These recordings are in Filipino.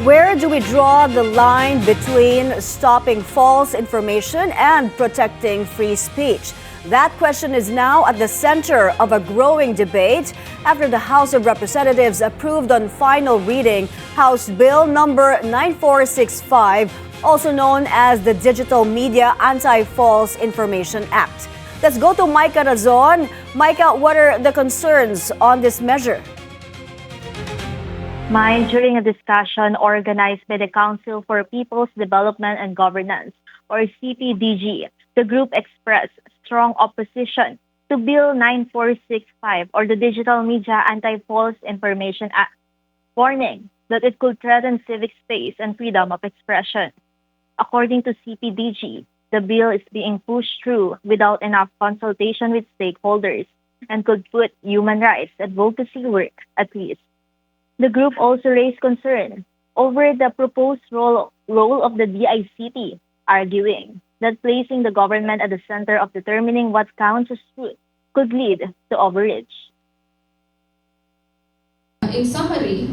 Where do we draw the line between stopping false information and protecting free speech? That question is now at the center of a growing debate after the House of Representatives approved on final reading House Bill number 9465, also known as the Digital Media Anti-False Information Act. Let's go to Micah Razon. Micah, what are the concerns on this measure? During a discussion organized by the Council for People's Development and Governance, or CPDG, the group expressed strong opposition to Bill 9465, or the Digital Media Anti-False Information Act, warning that it could threaten civic space and freedom of expression. According to CPDG, the bill is being pushed through without enough consultation with stakeholders and could put human rights advocacy work at risk. The group also raised concern over the proposed role of the DICT, arguing that placing the government at the center of determining what counts as truth could lead to overreach. In summary,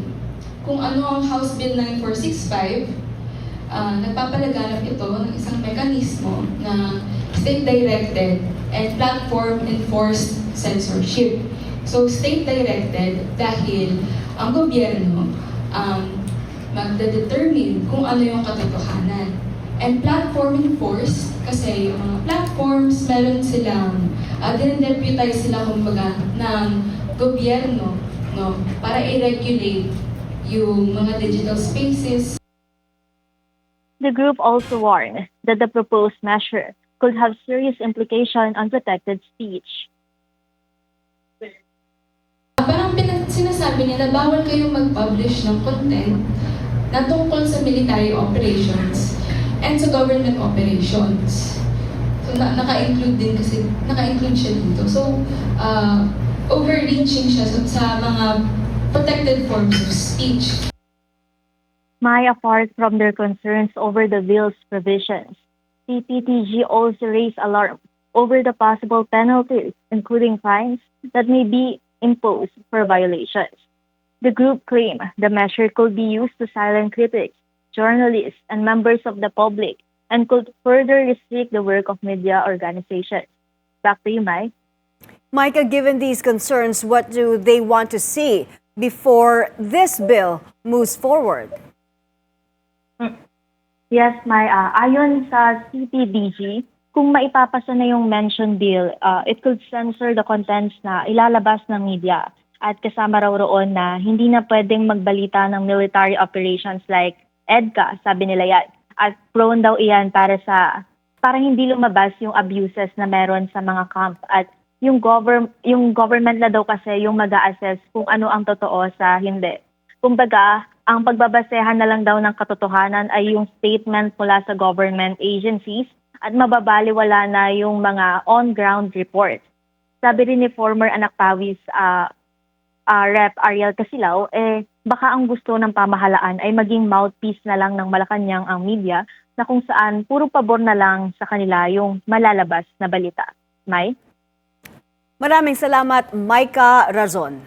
kung ano ang House Bill 9465, nagpapalaganap ito ng isang mekanismo na state-directed and platform-enforced censorship. So, state-directed dahil ang gobyerno magdedetermine kung ano yung katotohanan. And platform-enforced kasi yung mga platforms, meron silang, dinedeputize sila kumbaga ng gobyerno, no, para i-regulate yung mga digital spaces. The group also warned that the proposed measure could have serious implications on protected speech. Parang sinasabi nila, bawal kayong mag-publish ng content na tungkol sa military operations and sa government operations. So, naka-include din kasi, naka-include siya dito. So, overreaching siya sa mga protected forms of speech. Apart from their concerns over the bill's provisions, CPTG also raised alarm over the possible penalties, including fines, that may be imposed for violations. The group claimed the measure could be used to silence critics, journalists, and members of the public, and could further restrict the work of media organizations. Back to you, Mai. Micah, given these concerns, what do they want to see before this bill moves forward? Yes, Mai. Ayon sa CPDG, kung maipapasa na yung mentioned bill, it could censor the contents na ilalabas ng media at kasama raw roon na hindi na pwedeng magbalita ng military operations like EDCA, sabi nila yan. At prone daw iyan para hindi lumabas yung abuses na meron sa mga camp at yung government na daw kasi yung mag-a-assess kung ano ang totoo sa hindi. Kumbaga, ang pagbabasehan na lang daw ng katotohanan ay yung statement mula sa government agencies at mababaliwala na yung mga on-ground reports. Sabi rin ni former Anak Pawis Rep. Ariel Casilaw, baka ang gusto ng pamahalaan ay maging mouthpiece na lang ng Malacanang ang media na kung saan puro pabor na lang sa kanila yung malalabas na balita. Mai? Maraming salamat, Micah Razon.